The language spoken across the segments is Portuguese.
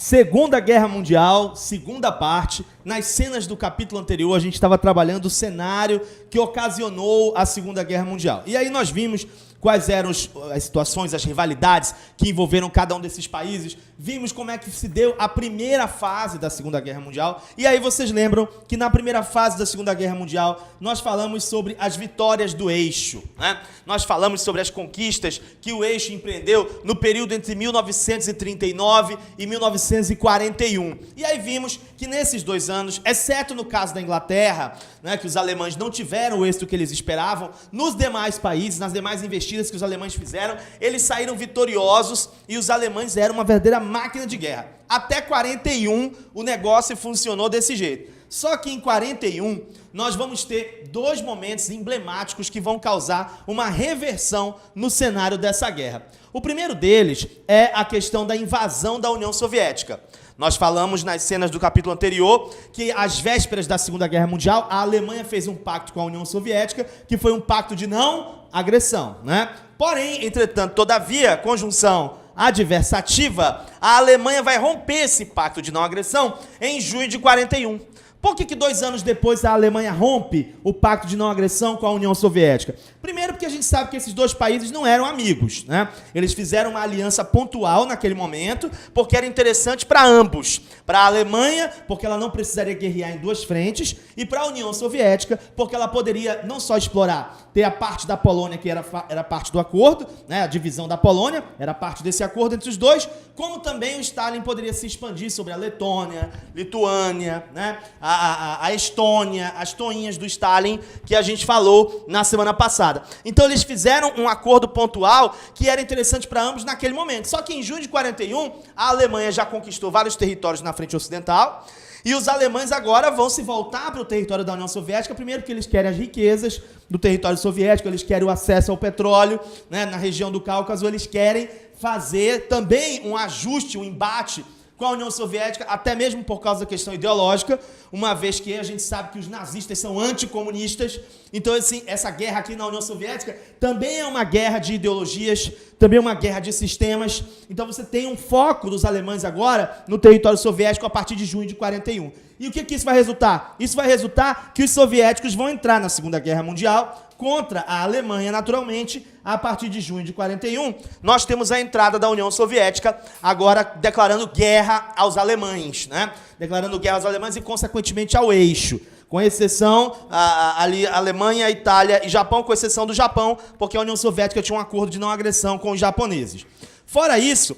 Segunda Guerra Mundial, segunda parte. Nas cenas do capítulo anterior, a gente estava trabalhando o cenário que ocasionou a Segunda Guerra Mundial. E aí nós vimos quais eram as situações, as rivalidades que envolveram cada um desses países. Vimos como é que se deu a primeira fase da Segunda Guerra Mundial. E aí vocês lembram que na primeira fase da Segunda Guerra Mundial nós falamos sobre as vitórias do eixo, né? Nós falamos sobre as conquistas que o eixo empreendeu no período entre 1939 e 1941. E aí vimos que nesses 2 anos, exceto no caso da Inglaterra, né, que os alemães não tiveram o êxito que eles esperavam, nos demais países, nas demais investidas que os alemães fizeram, eles saíram vitoriosos e os alemães eram uma verdadeira máquina de guerra. Até 41 o negócio funcionou desse jeito. Só que em 41 nós vamos ter 2 momentos emblemáticos que vão causar uma reversão no cenário dessa guerra. O primeiro deles é a questão da invasão da União Soviética. Nós falamos nas cenas do capítulo anterior que às vésperas da Segunda Guerra Mundial a Alemanha fez um pacto com a União Soviética, que foi um pacto de não agressão, né? Porém, entretanto, todavia, conjunção adversativa, a Alemanha vai romper esse pacto de não agressão em junho de 41. Por que 2 anos depois a Alemanha rompe o pacto de não agressão com a União Soviética? Primeiro porque a gente sabe que esses 2 países não eram amigos, né? Eles fizeram uma aliança pontual naquele momento, porque era interessante para ambos. Para a Alemanha, porque ela não precisaria guerrear em 2 frentes, e para a União Soviética, porque ela poderia não só explorar, ter a parte da Polônia que era parte do acordo, né? A divisão da Polônia era parte desse acordo entre os 2, como também o Stalin poderia se expandir sobre a Letônia, Lituânia, né? A Estônia, as toinhas do Stalin que a gente falou na semana passada. Então eles fizeram um acordo pontual que era interessante para ambos naquele momento. Só que em junho de 41, a Alemanha já conquistou vários territórios na frente ocidental e os alemães agora vão se voltar para o território da União Soviética, primeiro porque eles querem as riquezas do território soviético, eles querem o acesso ao petróleo, né, na região do Cáucaso, eles querem fazer também um ajuste, um embate com a União Soviética, até mesmo por causa da questão ideológica, uma vez que a gente sabe que os nazistas são anticomunistas. Então, assim, essa guerra aqui na União Soviética também é uma guerra de ideologias, também é uma guerra de sistemas. Então, você tem um foco dos alemães agora no território soviético a partir de junho de 41. E o que isso vai resultar? Isso vai resultar que os soviéticos vão entrar na Segunda Guerra Mundial contra a Alemanha, naturalmente, a partir de junho de 41. Nós temos a entrada da União Soviética agora declarando guerra aos alemães, né? Declarando guerra aos alemães e, consequentemente, ao eixo. Com exceção, ali, Alemanha, Itália e Japão, com exceção do Japão, porque a União Soviética tinha um acordo de não agressão com os japoneses. Fora isso,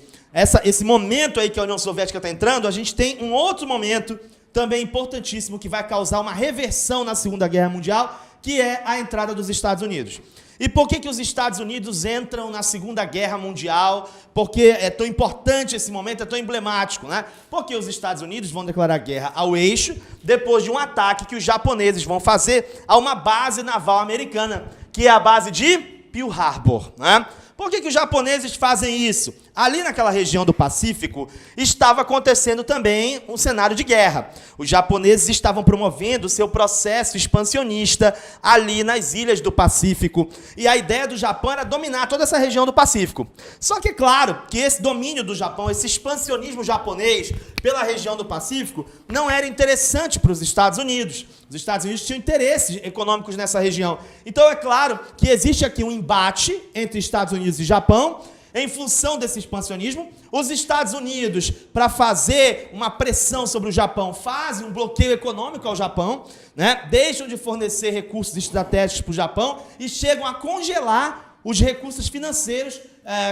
esse momento aí que a União Soviética está entrando, a gente tem um outro momento também importantíssimo que vai causar uma reversão na Segunda Guerra Mundial, que é a entrada dos Estados Unidos. E por que os Estados Unidos entram na Segunda Guerra Mundial? Porque é tão importante esse momento, é tão emblemático, né? Porque os Estados Unidos vão declarar guerra ao eixo depois de um ataque que os japoneses vão fazer a uma base naval americana, que é a base de Pearl Harbor, né? Por que os japoneses fazem isso? Ali naquela região do Pacífico estava acontecendo também um cenário de guerra. Os japoneses estavam promovendo o seu processo expansionista ali nas ilhas do Pacífico. E a ideia do Japão era dominar toda essa região do Pacífico. Só que, claro, que esse domínio do Japão, esse expansionismo japonês pela região do Pacífico, não era interessante para os Estados Unidos. Os Estados Unidos tinham interesses econômicos nessa região. Então, é claro que existe aqui um embate entre Estados Unidos e Japão, em função desse expansionismo. Os Estados Unidos, para fazer uma pressão sobre o Japão, fazem um bloqueio econômico ao Japão, né? Deixam de fornecer recursos estratégicos para o Japão e chegam a congelar os recursos financeiros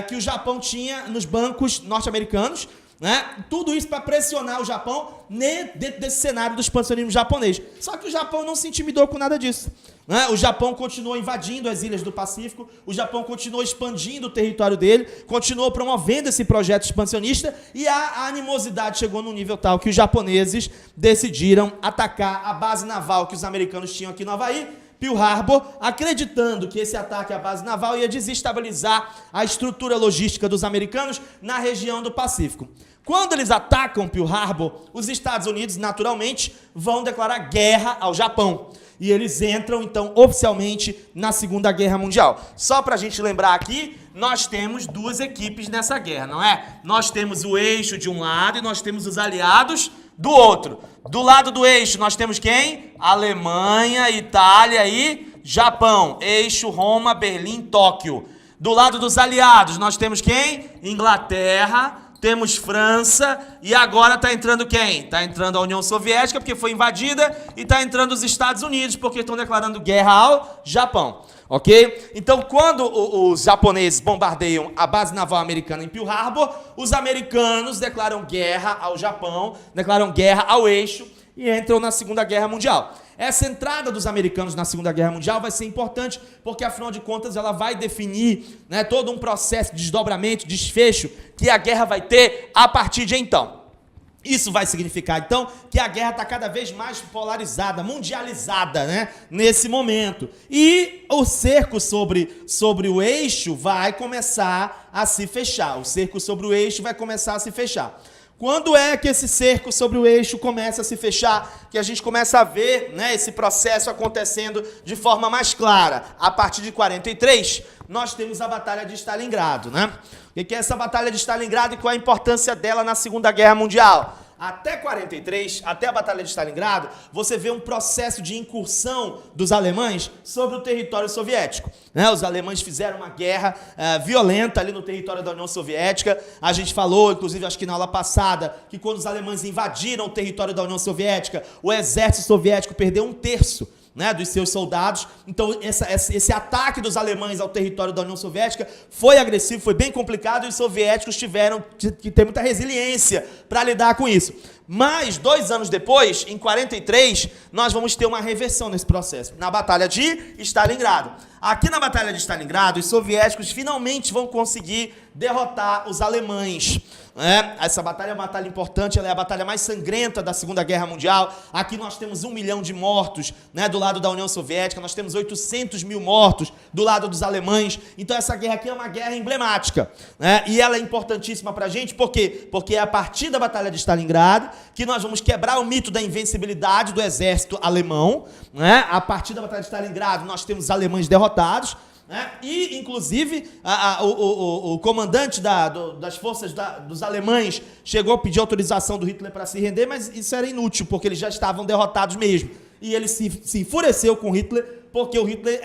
que o Japão tinha nos bancos norte-americanos, né? Tudo isso para pressionar o Japão dentro desse cenário do expansionismo japonês. Só que o Japão não se intimidou com nada disso, né? O Japão continuou invadindo as ilhas do Pacífico, o Japão continuou expandindo o território dele, continuou promovendo esse projeto expansionista e a animosidade chegou num nível tal que os japoneses decidiram atacar a base naval que os americanos tinham aqui no Havaí, Pearl Harbor, acreditando que esse ataque à base naval ia desestabilizar a estrutura logística dos americanos na região do Pacífico. Quando eles atacam Pearl Harbor, os Estados Unidos, naturalmente, vão declarar guerra ao Japão. E eles entram, então, oficialmente na Segunda Guerra Mundial. Só para a gente lembrar aqui, nós temos duas equipes nessa guerra, não é? Nós temos o eixo de um lado e nós temos os aliados do outro. Do lado do eixo, nós temos quem? Alemanha, Itália e Japão. Eixo Roma, Berlim, Tóquio. Do lado dos aliados, nós temos quem? Inglaterra, temos França e agora está entrando quem? Está entrando a União Soviética porque foi invadida e está entrando os Estados Unidos porque estão declarando guerra ao Japão, ok? Então, quando os japoneses bombardeiam a base naval americana em Pearl Harbor, os americanos declaram guerra ao Japão, declaram guerra ao eixo e entram na Segunda Guerra Mundial. Essa entrada dos americanos na Segunda Guerra Mundial vai ser importante porque, afinal de contas, ela vai definir, né, todo um processo de desdobramento, desfecho que a guerra vai ter a partir de então. Isso vai significar, então, que a guerra está cada vez mais polarizada, mundializada, né, nesse momento. E o cerco sobre o eixo vai começar a se fechar. O cerco sobre o eixo vai começar a se fechar. Quando é que esse cerco sobre o eixo começa a se fechar? Que a gente começa a ver, né, esse processo acontecendo de forma mais clara. A partir de 43, nós temos a Batalha de Stalingrado, né? O que é essa Batalha de Stalingrado e qual a importância dela na Segunda Guerra Mundial? Até 43, até a Batalha de Stalingrado, você vê um processo de incursão dos alemães sobre o território soviético, né? Os alemães fizeram uma guerra violenta ali no território da União Soviética. A gente falou, inclusive, acho que na aula passada, que quando os alemães invadiram o território da União Soviética, o exército soviético perdeu 1/3, né, dos seus soldados. Então esse ataque dos alemães ao território da União Soviética foi agressivo, foi bem complicado e os soviéticos tiveram que ter muita resiliência para lidar com isso. Mas 2 anos depois, em 43, nós vamos ter uma reversão nesse processo, na Batalha de Stalingrado. Aqui na Batalha de Stalingrado, os soviéticos finalmente vão conseguir derrotar os alemães. Essa batalha é uma batalha importante, ela é a batalha mais sangrenta da Segunda Guerra Mundial. Aqui nós temos 1 milhão de mortos, né, do lado da União Soviética, nós temos 800 mil mortos do lado dos alemães. Então essa guerra aqui é uma guerra emblemática, né, e ela é importantíssima pra gente, por quê? Porque é a partir da Batalha de Stalingrado que nós vamos quebrar o mito da invencibilidade do exército alemão, né? A partir da Batalha de Stalingrado nós temos os alemães derrotados, né? E, inclusive, o comandante das forças dos alemães chegou a pedir autorização do Hitler para se render, mas isso era inútil, porque eles já estavam derrotados mesmo. E ele se enfureceu com Hitler, porque o Hitler,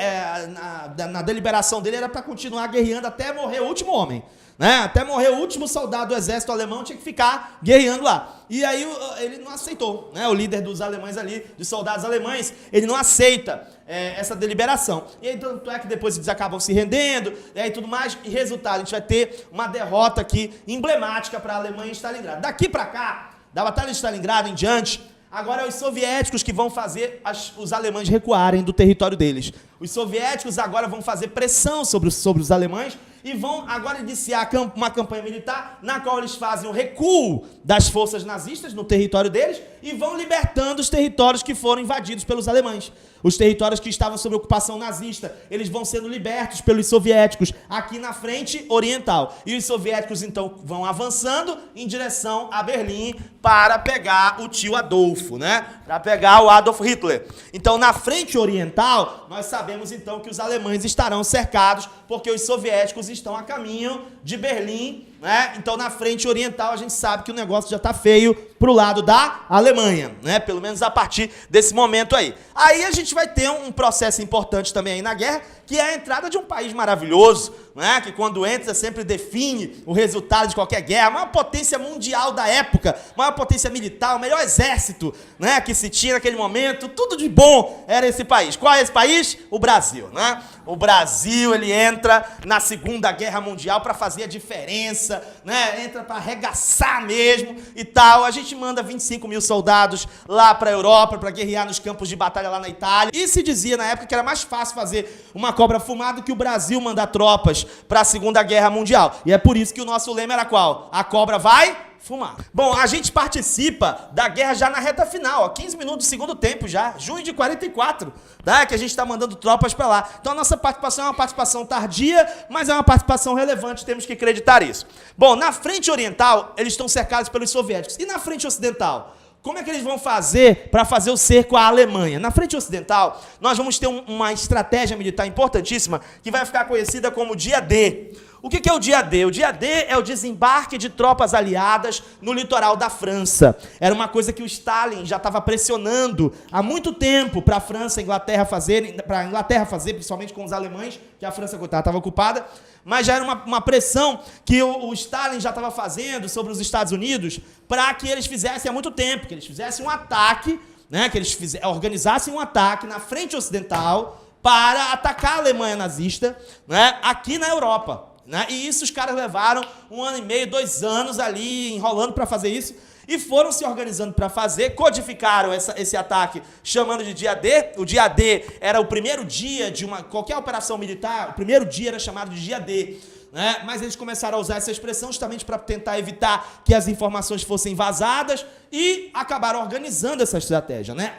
na deliberação dele, era para continuar guerreando até morrer o último homem, né? Até morrer o último soldado do exército alemão tinha que ficar guerreando lá. E aí ele não aceitou, né? O líder dos alemães ali, dos soldados alemães, ele não aceita essa deliberação. E aí, tanto é que depois eles acabam se rendendo, e tudo mais, e resultado, a gente vai ter uma derrota aqui emblemática para a Alemanha em Stalingrado. Daqui para cá, da Batalha de Stalingrado em diante, agora é os soviéticos que vão fazer os alemães recuarem do território deles. Os soviéticos agora vão fazer pressão sobre os alemães e vão agora iniciar uma campanha militar na qual eles fazem o recuo das forças nazistas no território deles e vão libertando os territórios que foram invadidos pelos alemães. Os territórios que estavam sob ocupação nazista, eles vão sendo libertos pelos soviéticos aqui na frente oriental. E os soviéticos, então, vão avançando em direção a Berlim para pegar o tio Adolfo, né? Para pegar o Adolf Hitler. Então, na frente oriental, nós sabemos, então, que os alemães estarão cercados porque os soviéticos estão a caminho de Berlim, né? Então, na frente oriental, a gente sabe que o negócio já está feio para o lado da Alemanha, né? Pelo menos a partir desse momento aí. Aí a gente vai ter um processo importante também aí na guerra, que é a entrada de um país maravilhoso, né? Que quando entra sempre define o resultado de qualquer guerra. A maior potência mundial da época, a maior potência militar, o melhor exército, né, que se tinha naquele momento, tudo de bom era esse país. Qual é esse país? O Brasil, né? O Brasil, ele entra na Segunda Guerra Mundial para fazer a diferença, né? Entra para arregaçar mesmo e tal. A gente manda 25 mil soldados lá para a Europa para guerrear nos campos de batalha lá na Itália. E se dizia na época que era mais fácil fazer uma cobra fumada do que o Brasil mandar tropas para a Segunda Guerra Mundial. E é por isso que o nosso lema era qual? A cobra vai fumar. Bom, a gente participa da guerra já na reta final, ó, 15 minutos do segundo tempo já, junho de 44, tá? Que a gente está mandando tropas para lá. Então a nossa participação é uma participação tardia, mas é uma participação relevante, temos que acreditar isso. Bom, na frente oriental, eles estão cercados pelos soviéticos. E na frente ocidental? Como é que eles vão fazer para fazer o cerco à Alemanha? Na frente ocidental, nós vamos ter uma estratégia militar importantíssima que vai ficar conhecida como Dia D. O que é o Dia D? O Dia D é o desembarque de tropas aliadas no litoral da França. Era uma coisa que o Stalin já estava pressionando há muito tempo para a França e Inglaterra fazerem, para a Inglaterra fazer, principalmente com os alemães, que a França estava ocupada, mas já era uma pressão que o Stalin já estava fazendo sobre os Estados Unidos para que eles fizessem há muito tempo, que eles fizessem um ataque, né, que eles organizassem um ataque na frente ocidental para atacar a Alemanha nazista, né, aqui na Europa. Né? E isso os caras levaram 1 ano e meio, 2 anos ali enrolando para fazer isso e foram se organizando para fazer, codificaram esse ataque chamando de Dia D. O Dia D era o primeiro dia de qualquer operação militar, o primeiro dia era chamado de Dia D. Né? Mas eles começaram a usar essa expressão justamente para tentar evitar que as informações fossem vazadas e acabaram organizando essa estratégia. Né?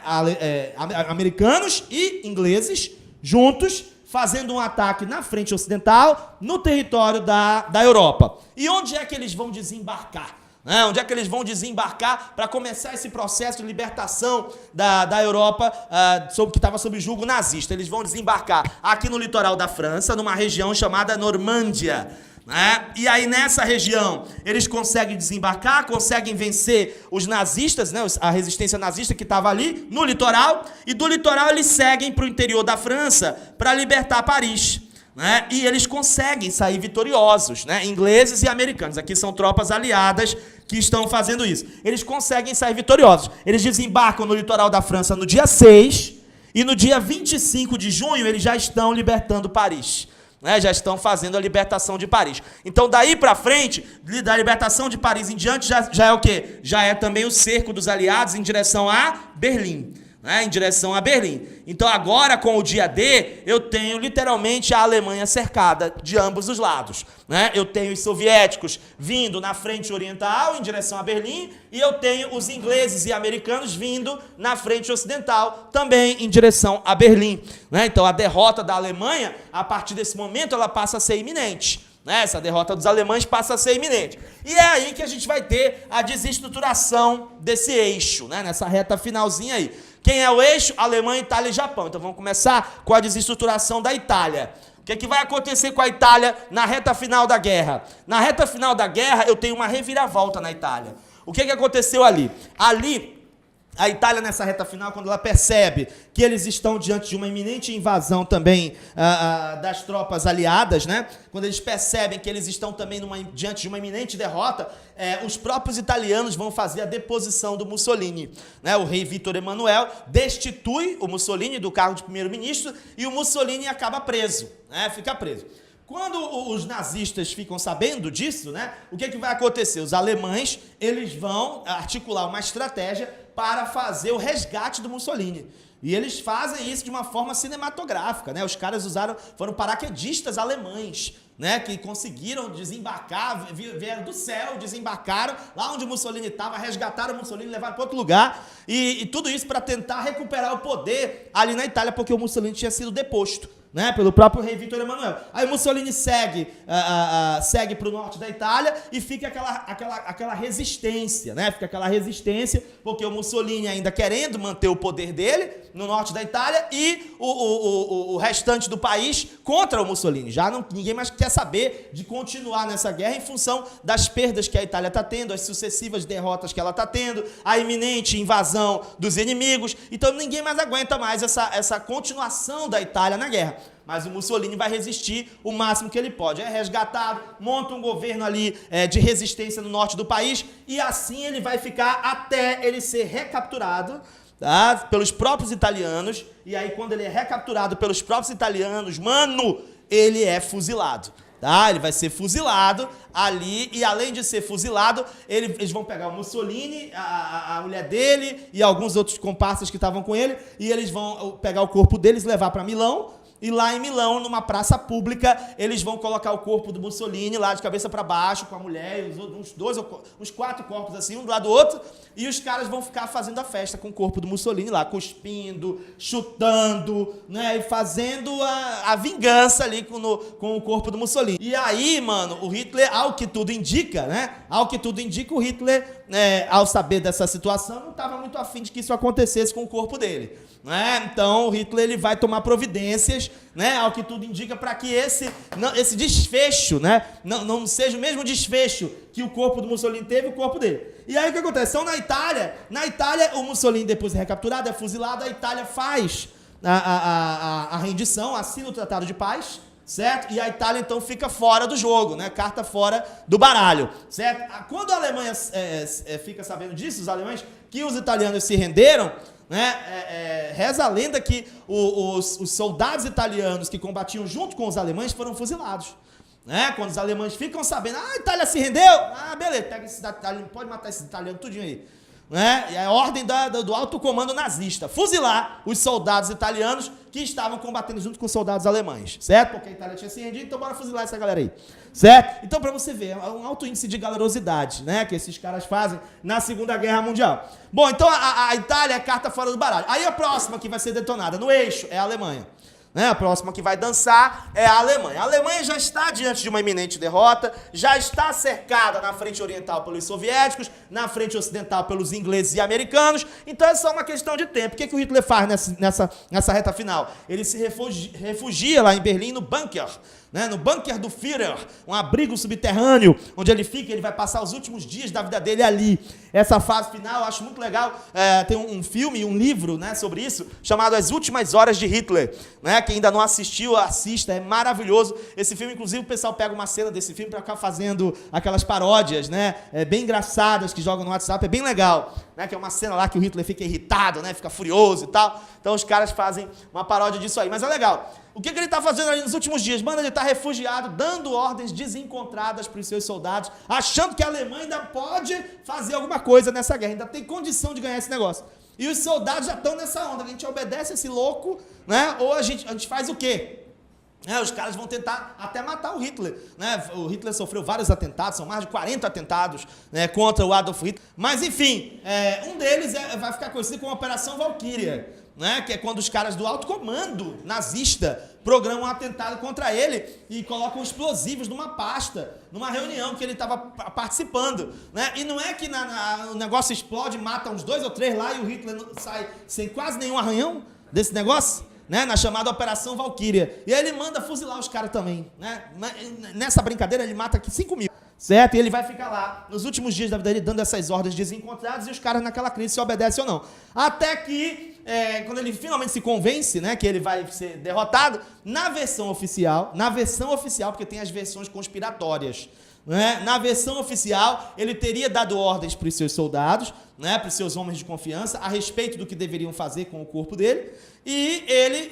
Americanos e ingleses juntos, fazendo um ataque na frente ocidental, no território da Europa. E onde é que eles vão desembarcar? Onde é que eles vão desembarcar para começar esse processo de libertação da Europa que estava sob julgo nazista? Eles vão desembarcar aqui no litoral da França, numa região chamada Normândia. E aí nessa região eles conseguem desembarcar, conseguem vencer os nazistas, né, a resistência nazista que estava ali no litoral, e do litoral eles seguem para o interior da França para libertar Paris. Né, e eles conseguem sair vitoriosos, né, ingleses e americanos. Aqui são tropas aliadas que estão fazendo isso. Eles conseguem sair vitoriosos. Eles desembarcam no litoral da França no dia 6 e no dia 25 de junho eles já estão libertando Paris. Né, já estão fazendo a libertação de Paris. Então, daí para frente, da libertação de Paris em diante, já é o quê? Já é também o cerco dos aliados em direção a Berlim. Né, em direção a Berlim. Então, agora, com o Dia D, eu tenho literalmente a Alemanha cercada de ambos os lados. Né? Eu tenho os soviéticos vindo na frente oriental, em direção a Berlim, e eu tenho os ingleses e americanos vindo na frente ocidental, também em direção a Berlim. Né? Então, a derrota da Alemanha, a partir desse momento, ela passa a ser iminente. Essa derrota dos alemães passa a ser iminente. E é aí que a gente vai ter a desestruturação desse eixo, né? Nessa reta finalzinha aí. Quem é o eixo? Alemanha, Itália e Japão. Então vamos começar com a desestruturação da Itália. O que é que vai acontecer com a Itália na reta final da guerra? Na reta final da guerra eu tenho uma reviravolta na Itália. O que é que aconteceu ali? Ali, a Itália, nessa reta final, quando ela percebe que eles estão diante de uma iminente invasão também das tropas aliadas, né? Quando eles percebem que eles estão também diante de uma iminente derrota, os próprios italianos vão fazer a deposição do Mussolini. Né? O rei Vítor Emanuel destitui o Mussolini do cargo de primeiro-ministro e o Mussolini acaba preso, né? Fica preso. Quando os nazistas ficam sabendo disso, né, o que vai acontecer? Os alemães eles vão articular uma estratégia para fazer o resgate do Mussolini. E eles fazem isso de uma forma cinematográfica. Né? Os caras foram paraquedistas alemães, né, que conseguiram desembarcar, vieram do céu, desembarcaram lá onde o Mussolini estava, resgataram o Mussolini, levaram para outro lugar. E tudo isso para tentar recuperar o poder ali na Itália, porque o Mussolini tinha sido deposto. Né, pelo próprio rei Vítor Emanuel. Aí o Mussolini segue para o norte da Itália e fica aquela resistência, né? Fica aquela resistência, porque o Mussolini ainda querendo manter o poder dele no norte da Itália e o restante do país contra o Mussolini. Ninguém mais quer saber de continuar nessa guerra em função das perdas que a Itália está tendo, as sucessivas derrotas que ela está tendo, a iminente invasão dos inimigos. Então ninguém mais aguenta mais essa continuação da Itália na guerra. Mas o Mussolini vai resistir o máximo que ele pode. É resgatado, monta um governo ali de resistência no norte do país e assim ele vai ficar até ele ser recapturado, tá, pelos próprios italianos. E aí quando ele é recapturado pelos próprios italianos, ele é fuzilado. Tá? Ele vai ser fuzilado ali e além de ser fuzilado, eles vão pegar o Mussolini, a mulher dele e alguns outros comparsas que estavam com ele e eles vão pegar o corpo deles e levar para Milão. e lá em Milão, numa praça pública, eles vão colocar o corpo do Mussolini lá de cabeça para baixo, com a mulher, uns 4 corpos assim, um do lado do outro, e os caras vão ficar fazendo a festa com o corpo do Mussolini lá, cuspindo, chutando, né, e fazendo a vingança ali com o corpo do Mussolini. E aí, mano, o Hitler, ao que tudo indica, o Hitler, ao saber dessa situação, não estava muito afim de que isso acontecesse com o corpo dele. Né? Então, o Hitler ele vai tomar providências, né, ao que tudo indica, para que esse desfecho, né, não seja o mesmo desfecho que o corpo do Mussolini teve, o corpo dele. E aí o que acontece? Então, na Itália, o Mussolini, depois de recapturado, é fuzilado, a Itália faz a rendição, assina o Tratado de Paz, certo? E a Itália, então, fica fora do jogo, né? Carta fora do baralho, certo? Quando a Alemanha fica sabendo disso, os alemães, que os italianos se renderam, né? Reza a lenda que os soldados italianos que combatiam junto com os alemães foram fuzilados. Né? Quando os alemães ficam sabendo, a Itália se rendeu, beleza, pega esse italiano, pode matar esse italiano tudinho aí. Né? E a ordem do alto comando nazista, fuzilar os soldados italianos que estavam combatendo junto com os soldados alemães, certo? Porque a Itália tinha se rendido, então bora fuzilar essa galera aí, certo? Então, para você ver, é um alto índice de galerosidade, né, que esses caras fazem na Segunda Guerra Mundial. Bom, então a Itália é carta fora do baralho. Aí a próxima que vai ser detonada no eixo é a Alemanha. Né? A próxima que vai dançar é a Alemanha. A Alemanha já está diante de uma iminente derrota, já está cercada na frente oriental pelos soviéticos, na frente ocidental pelos ingleses e americanos, então é só uma questão de tempo. O que o Hitler faz nessa reta final? Ele se refugia lá em Berlim, no bunker, né, no bunker do Führer, um abrigo subterrâneo, onde ele vai passar os últimos dias da vida dele ali. Essa fase final eu acho muito legal, tem um filme, um livro, né, sobre isso, chamado As Últimas Horas de Hitler, né, quem ainda não assistiu, assista, é maravilhoso. Esse filme, inclusive, o pessoal pega uma cena desse filme para ficar fazendo aquelas paródias, né, bem engraçadas, que jogam no WhatsApp, é bem legal, né, que é uma cena lá que o Hitler fica irritado, né, fica furioso e tal, então os caras fazem uma paródia disso aí, mas é legal. O que ele está fazendo ali nos últimos dias? Mano, ele está refugiado, dando ordens desencontradas para os seus soldados, achando que a Alemanha ainda pode fazer alguma coisa nessa guerra, ainda tem condição de ganhar esse negócio. E os soldados já estão nessa onda, a gente obedece esse louco, né? Ou a gente faz o quê? Os caras vão tentar até matar o Hitler. Né? O Hitler sofreu vários atentados, são mais de 40 atentados, né, contra o Adolf Hitler. Mas, enfim, um deles vai ficar conhecido como Operação Valkyria, né, que é quando os caras do alto comando nazista programam um atentado contra ele e colocam explosivos numa pasta, numa reunião que ele estava participando. Né? E não é que o negócio explode, mata uns 2 ou 3 lá e o Hitler sai sem quase nenhum arranhão desse negócio, né, na chamada Operação Valkyria. E aí ele manda fuzilar os caras também. Né? Nessa brincadeira ele mata aqui 5 mil. Certo? E ele vai ficar lá, nos últimos dias da vida dele, dando essas ordens desencontradas e os caras naquela crise se obedecem ou não. Até que, quando ele finalmente se convence, né, que ele vai ser derrotado, na versão oficial, porque tem as versões conspiratórias, né, na versão oficial, ele teria dado ordens para os seus soldados, né, para os seus homens de confiança, a respeito do que deveriam fazer com o corpo dele, e ele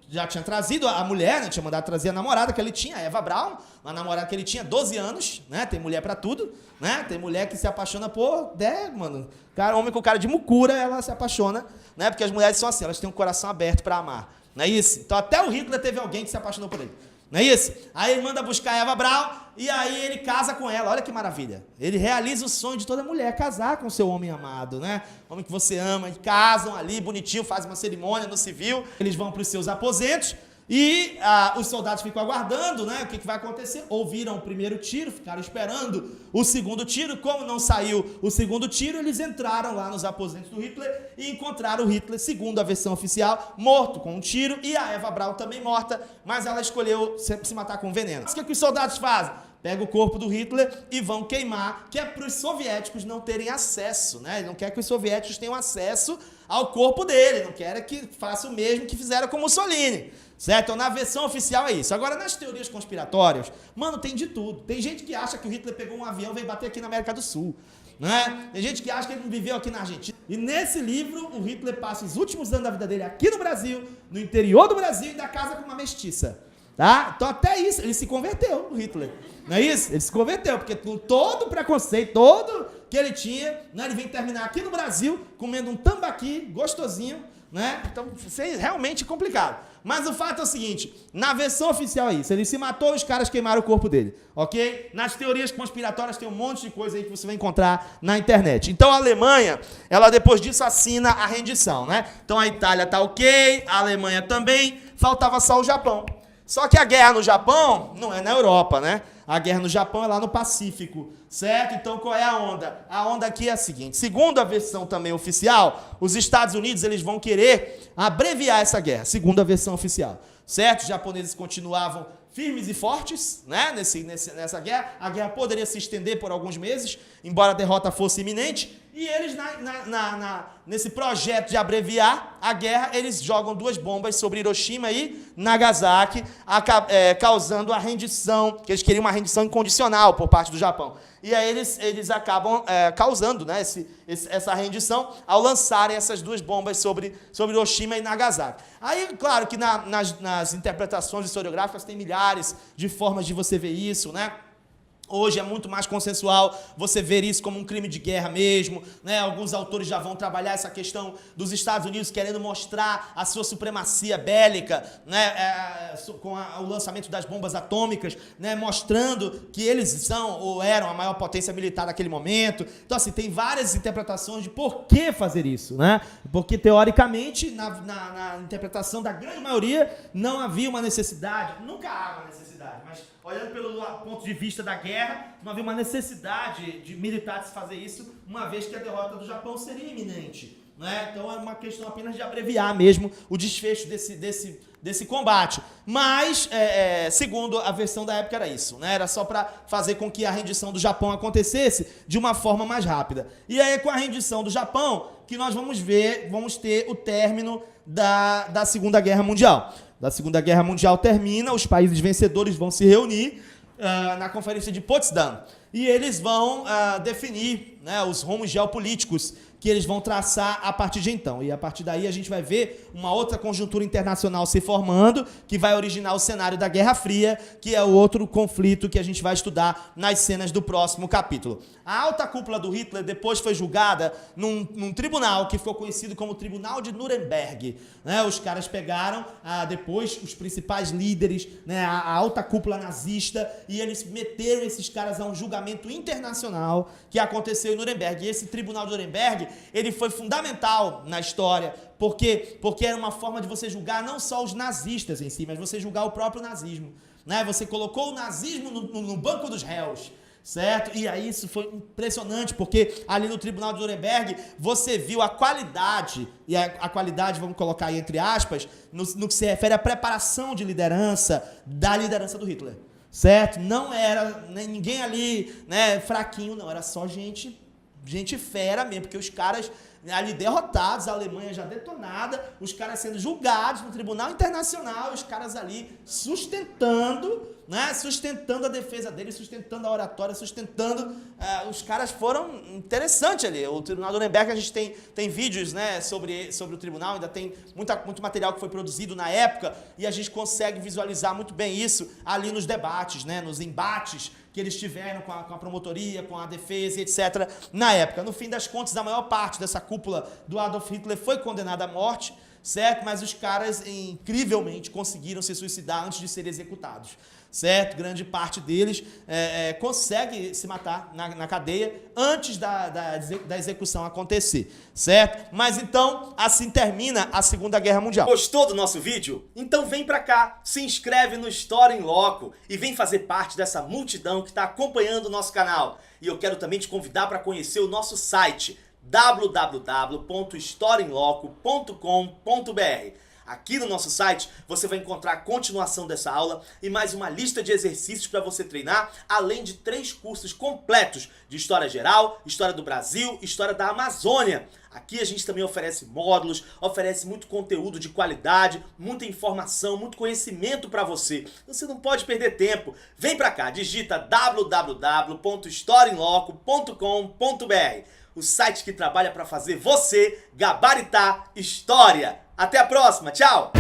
já tinha trazido a mulher, né, tinha mandado trazer a namorada que ele tinha, a Eva Braun, uma namorada que ele tinha 12 anos, né, tem mulher pra tudo, né, tem mulher que se apaixona por, mano, homem com cara de mucura, ela se apaixona, né, porque as mulheres são assim, elas têm um coração aberto pra amar, não é isso? Então até o Hitler teve alguém que se apaixonou por ele, não é isso? Aí ele manda buscar a Eva Braun e aí ele casa com ela, olha que maravilha, ele realiza o sonho de toda mulher, casar com seu homem amado, né, homem que você ama, e casam ali, bonitinho, fazem uma cerimônia no civil, eles vão para os seus aposentos, e os soldados ficam aguardando, né, o que vai acontecer. Ouviram o primeiro tiro, ficaram esperando o segundo tiro. Como não saiu o segundo tiro, eles entraram lá nos aposentos do Hitler e encontraram o Hitler, segundo a versão oficial, morto com um tiro, e a Eva Braun também morta, mas ela escolheu se matar com veneno. O que os soldados fazem? Pegam o corpo do Hitler e vão queimar, que é para os soviéticos não terem acesso, né? Ele não quer que os soviéticos tenham acesso ao corpo dele, não quer que faça o mesmo que fizeram com Mussolini, certo? Então, na versão oficial é isso. Agora, nas teorias conspiratórias, mano, tem de tudo. Tem gente que acha que o Hitler pegou um avião e veio bater aqui na América do Sul, né? Tem gente que acha que ele não viveu aqui na Argentina. E nesse livro, o Hitler passa os últimos anos da vida dele aqui no Brasil, no interior do Brasil, e da casa com uma mestiça. Tá? Então até isso, ele se converteu, o Hitler. Não é isso? Ele se converteu, porque com todo o preconceito, todo que ele tinha, né, ele vem terminar aqui no Brasil, comendo um tambaqui gostosinho, né? Então, isso é realmente complicado. Mas o fato é o seguinte, na versão oficial é isso, ele se matou e os caras queimaram o corpo dele, ok? Nas teorias conspiratórias tem um monte de coisa aí que você vai encontrar na internet. Então a Alemanha, ela depois disso assina a rendição, né? Então a Itália tá ok, a Alemanha também, faltava só o Japão. Só que a guerra no Japão não é na Europa, né? A guerra no Japão é lá no Pacífico, certo? Então qual é a onda? A onda aqui é a seguinte, segundo a versão também oficial, os Estados Unidos eles vão querer abreviar essa guerra, segundo a versão oficial, certo? Os japoneses continuavam firmes e fortes, né? Nessa guerra. A guerra poderia se estender por alguns meses, embora a derrota fosse iminente. E eles, nesse projeto de abreviar a guerra, eles jogam 2 bombas sobre Hiroshima e Nagasaki, causando a rendição, que eles queriam uma rendição incondicional por parte do Japão. E aí eles acabam causando, né, essa rendição ao lançarem essas 2 bombas sobre Hiroshima e Nagasaki. Aí, claro que nas interpretações historiográficas tem milhares de formas de você ver isso, né? Hoje é muito mais consensual você ver isso como um crime de guerra mesmo, né? Alguns autores já vão trabalhar essa questão dos Estados Unidos querendo mostrar a sua supremacia bélica, né? Com o lançamento das bombas atômicas, né? Mostrando que eles são ou eram a maior potência militar naquele momento. Então, assim, tem várias interpretações de por que fazer isso, né? Porque, teoricamente, na interpretação da grande maioria, não havia uma necessidade, nunca há uma necessidade, mas olhando pelo ponto de vista da guerra, não havia uma necessidade de militar de se fazer isso, uma vez que a derrota do Japão seria iminente, né? Então é uma questão apenas de abreviar mesmo o desfecho desse combate. Mas, segundo a versão da época, era isso, né? Era só para fazer com que a rendição do Japão acontecesse de uma forma mais rápida. E aí, com a rendição do Japão, que nós vamos ter o término da Segunda Guerra Mundial. Da Segunda Guerra Mundial termina, os países vencedores vão se reunir na Conferência de Potsdam e eles vão definir, né, os rumos geopolíticos que eles vão traçar a partir de então. E a partir daí a gente vai ver uma outra conjuntura internacional se formando, que vai originar o cenário da Guerra Fria, que é o outro conflito que a gente vai estudar nas cenas do próximo capítulo. A alta cúpula do Hitler depois foi julgada num tribunal que ficou conhecido como Tribunal de Nuremberg, né? Os caras pegaram depois os principais líderes, né, a alta cúpula nazista, e eles meteram esses caras a um julgamento internacional que aconteceu em Nuremberg. E esse Tribunal de Nuremberg, ele foi fundamental na história, porque era uma forma de você julgar não só os nazistas em si, mas você julgar o próprio nazismo, né? Você colocou o nazismo no banco dos réus, certo? E aí isso foi impressionante, porque ali no Tribunal de Nuremberg você viu a qualidade, e a qualidade, vamos colocar aí entre aspas, no que se refere à preparação de liderança, da liderança do Hitler, certo? Não era ninguém ali, né, fraquinho, não, era só gente fera mesmo, porque os caras ali derrotados, a Alemanha já detonada, os caras sendo julgados no Tribunal Internacional, os caras ali sustentando, né, sustentando a defesa deles, sustentando a oratória, sustentando, os caras foram interessantes ali. O Tribunal de Nuremberg, a gente tem vídeos, né, sobre o tribunal, ainda tem muito material que foi produzido na época, e a gente consegue visualizar muito bem isso ali nos debates, né, nos embates que eles tiveram com a promotoria, com a defesa, etc., na época. No fim das contas, a maior parte dessa cúpula do Adolf Hitler foi condenada à morte, certo? Mas os caras, incrivelmente, conseguiram se suicidar antes de serem executados, certo? Grande parte deles consegue se matar na cadeia antes da execução acontecer, certo? Mas então, assim termina a Segunda Guerra Mundial. Gostou do nosso vídeo? Então vem pra cá, se inscreve no História em Loco e vem fazer parte dessa multidão que está acompanhando o nosso canal. E eu quero também te convidar para conhecer o nosso site www.historiaemloco.com.br. Aqui no nosso site você vai encontrar a continuação dessa aula e mais uma lista de exercícios para você treinar, além de 3 cursos completos de História Geral, História do Brasil, História da Amazônia. Aqui a gente também oferece módulos, oferece muito conteúdo de qualidade, muita informação, muito conhecimento para você. Você não pode perder tempo. Vem para cá, digita www.historiaemloco.com.br, o site que trabalha para fazer você gabaritar história. Até a próxima, tchau!